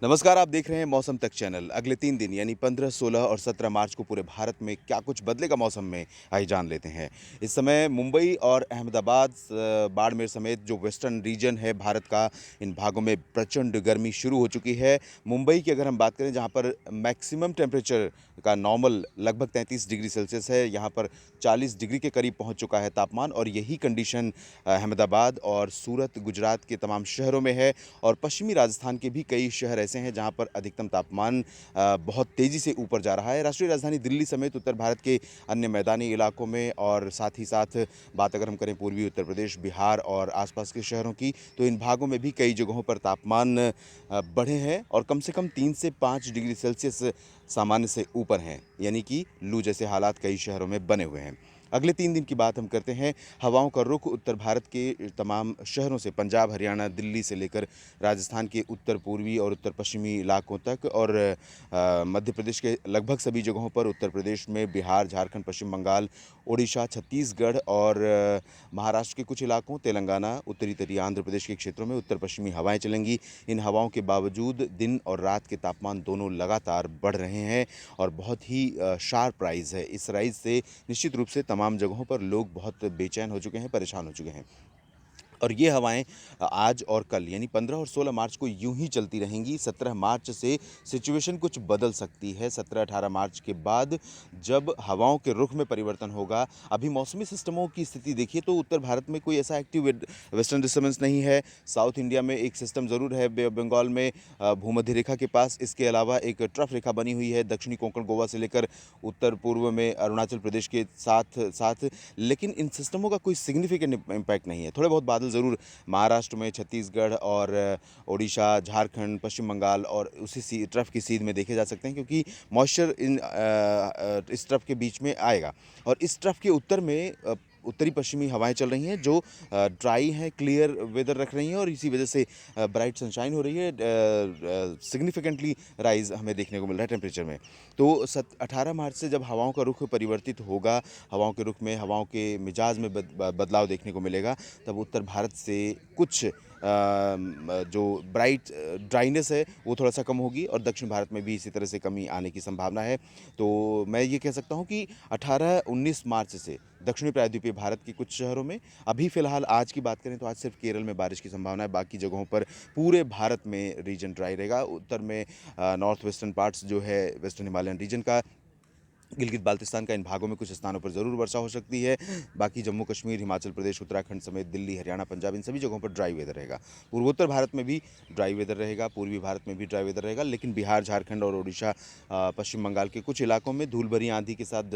नमस्कार, आप देख रहे हैं मौसम तक चैनल। अगले 3 दिन यानी 15, 16 और 17 मार्च को पूरे भारत में क्या कुछ बदलेगा मौसम में, आइए जान लेते हैं। इस समय मुंबई और अहमदाबाद, बाड़मेर समेत जो वेस्टर्न रीजन है भारत का, इन भागों में प्रचंड गर्मी शुरू हो चुकी है। मुंबई की अगर हम बात करें, जहाँ पर मैक्सिमम टेम्परेचर का नॉर्मल लगभग 33 डिग्री सेल्सियस है, यहाँ पर 40 डिग्री के करीब पहुँच चुका है तापमान। और यही कंडीशन अहमदाबाद और सूरत, गुजरात के तमाम शहरों में है। और पश्चिमी राजस्थान के भी कई शहर ऐसे हैं जहां पर अधिकतम तापमान बहुत तेज़ी से ऊपर जा रहा है। राष्ट्रीय राजधानी दिल्ली समेत उत्तर भारत के अन्य मैदानी इलाकों में, और साथ ही साथ बात अगर हम करें पूर्वी उत्तर प्रदेश, बिहार और आसपास के शहरों की, तो इन भागों में भी कई जगहों पर तापमान बढ़े हैं और कम से कम 3 से 5 डिग्री सेल्सियस सामान्य से ऊपर हैं, यानी कि लू जैसे हालात कई शहरों में बने हुए हैं। अगले 3 दिन की बात हम करते हैं। हवाओं का रुख उत्तर भारत के तमाम शहरों से, पंजाब, हरियाणा, दिल्ली से लेकर राजस्थान के उत्तर पूर्वी और उत्तर पश्चिमी इलाकों तक, और मध्य प्रदेश के लगभग सभी जगहों पर, उत्तर प्रदेश में, बिहार, झारखंड, पश्चिम बंगाल, उड़ीसा, छत्तीसगढ़ और महाराष्ट्र के कुछ इलाकों, तेलंगाना, उत्तरी तटीय आंध्र प्रदेश के क्षेत्रों में उत्तर पश्चिमी हवाएं चलेंगी। इन हवाओं के बावजूद दिन और रात के तापमान दोनों लगातार बढ़ रहे हैं और बहुत ही शार्प राइज है। इस राइज से निश्चित रूप से तमाम जगहों पर लोग बहुत बेचैन हो चुके हैं, परेशान हो चुके हैं। और ये हवाएं आज और कल यानी 15 और 16 मार्च को यूं ही चलती रहेंगी। 17 मार्च से सिचुएशन कुछ बदल सकती है। 17-18 मार्च के बाद जब हवाओं के रुख में परिवर्तन होगा। अभी मौसमी सिस्टमों की स्थिति देखिए तो उत्तर भारत में कोई ऐसा एक्टिव वेस्टर्न डिस्टर्बेंस नहीं है। साउथ इंडिया में एक सिस्टम ज़रूर है, बे ऑफ बंगाल में, भूमध्य रेखा के पास। इसके अलावा एक ट्रफ रेखा बनी हुई है दक्षिणी कोंकण गोवा से लेकर उत्तर पूर्व में अरुणाचल प्रदेश के साथ साथ। लेकिन इन सिस्टमों का कोई सिग्निफिकेंट इम्पैक्ट नहीं है। थोड़े बहुत बादल ज़रूर महाराष्ट्र में, छत्तीसगढ़ और उड़ीसा, झारखंड, पश्चिम बंगाल और उसी ट्रफ की सीध में देखे जा सकते हैं, क्योंकि मॉइस्चर इस ट्रफ के बीच में आएगा। और इस ट्रफ के उत्तर में उत्तरी पश्चिमी हवाएं चल रही हैं जो ड्राई हैं, क्लियर वेदर रख रही हैं, और इसी वजह से ब्राइट सनशाइन हो रही है। सिग्निफिकेंटली राइज हमें देखने को मिल रहा है टेम्परेचर में। तो 18 मार्च से जब हवाओं का रुख परिवर्तित होगा, हवाओं के रुख में, हवाओं के मिजाज में बदलाव देखने को मिलेगा, तब उत्तर भारत से कुछ जो ब्राइट ड्राइनेस है वो थोड़ा सा कम होगी, और दक्षिण भारत में भी इसी तरह से कमी आने की संभावना है। तो मैं ये कह सकता हूँ कि 18-19 मार्च से दक्षिणी प्रायद्वीपीय भारत के कुछ शहरों में, अभी फ़िलहाल आज की बात करें तो आज सिर्फ केरल में बारिश की संभावना है। बाकी जगहों पर पूरे भारत में रीजन ड्राई रहेगा। उत्तर में नॉर्थ वेस्टर्न पार्ट्स जो है वेस्टर्न हिमालयन रीजन का, गिलगित बाल्टिस्तान का, इन भागों में कुछ स्थानों पर ज़रूर वर्षा हो सकती है। बाकी जम्मू कश्मीर, हिमाचल प्रदेश, उत्तराखंड समेत दिल्ली, हरियाणा, पंजाब, इन सभी जगहों पर ड्राई वेदर रहेगा। पूर्वोत्तर भारत में भी ड्राई वेदर रहेगा, पूर्वी भारत में भी ड्राई वेदर रहेगा। लेकिन बिहार, झारखंड और उड़ीसा, पश्चिम बंगाल के कुछ इलाकों में धूल भरी आंधी के साथ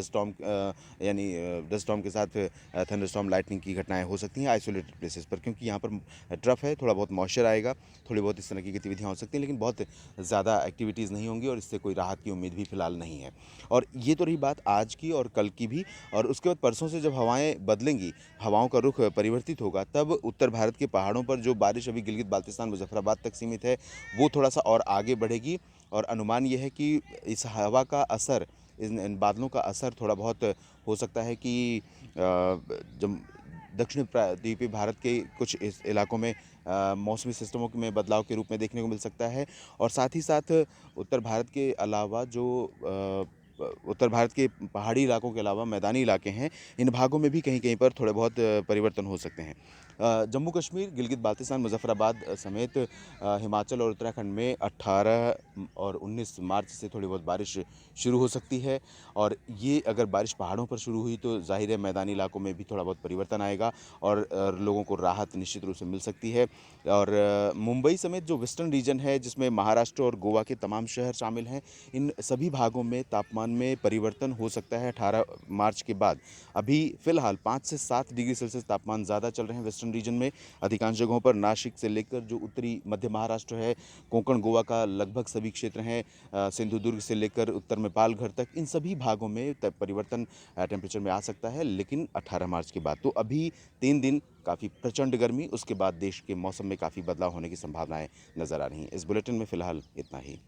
यानी डस्ट स्टॉर्म के साथ थंडरस्टॉर्म, लाइटनिंग की घटनाएं हो सकती हैं आइसोलेटेड प्लेसेस पर, क्योंकि यहाँ पर ट्रफ है, थोड़ा बहुत मॉइस्चर आएगा, थोड़ी बहुत इस तरह की गतिविधियाँ हो सकती हैं, लेकिन बहुत ज़्यादा एक्टिविटीज़ नहीं होंगी और इससे कोई राहत की उम्मीद भी फिलहाल नहीं है। और ये तो रही बात आज की और कल की भी। और उसके बाद परसों से जब हवाएं बदलेंगी, हवाओं का रुख परिवर्तित होगा, तब उत्तर भारत के पहाड़ों पर जो बारिश अभी गिलगित बाल्टिस्तान, मुजफ्फराबाद तक सीमित है, वो थोड़ा सा और आगे बढ़ेगी। और अनुमान ये है कि इस हवा का असर, इन बादलों का असर थोड़ा बहुत हो सकता है कि जब दक्षिण प्रायद्वीपीय भारत के कुछ इस इलाकों में मौसमी सिस्टमों में बदलाव के रूप में देखने को मिल सकता है। और साथ ही साथ उत्तर भारत के अलावा जो उत्तर भारत के पहाड़ी इलाकों के अलावा मैदानी इलाके हैं, इन भागों में भी कहीं-कहीं पर थोड़े बहुत परिवर्तन हो सकते हैं। जम्मू कश्मीर, गिलगित बाल्टिस्तान, मुज़फ़्फ़राबाद समेत हिमाचल और उत्तराखंड में 18 और 19 मार्च से थोड़ी बहुत बारिश शुरू हो सकती है। और ये अगर बारिश पहाड़ों पर शुरू हुई तो ज़ाहिर है मैदानी इलाकों में भी थोड़ा बहुत परिवर्तन आएगा और लोगों को राहत निश्चित रूप से मिल सकती है। और मुंबई समेत जो वेस्टर्न रीजन है, जिसमें महाराष्ट्र और गोवा के तमाम शहर शामिल हैं, इन सभी भागों में तापमान में परिवर्तन हो सकता है 18 मार्च के बाद। अभी फ़िलहाल 5 से 7 डिग्री सेल्सियस तापमान ज़्यादा चल रहे हैं वेस्टर्न रीजन में। अधिकांश जगहों पर नासिक से लेकर जो उत्तरी मध्य महाराष्ट्र है, कोंकण गोवा का लगभग सभी क्षेत्र हैं, सिंधुदुर्ग से लेकर उत्तर में पालघर तक, इन सभी भागों में परिवर्तन टेम्परेचर में आ सकता है, लेकिन 18 मार्च के बाद। तो अभी 3 दिन काफ़ी प्रचंड गर्मी, उसके बाद देश के मौसम में काफ़ी बदलाव होने की संभावनाएं नज़र आ रही हैं। इस बुलेटिन में फ़िलहाल इतना ही।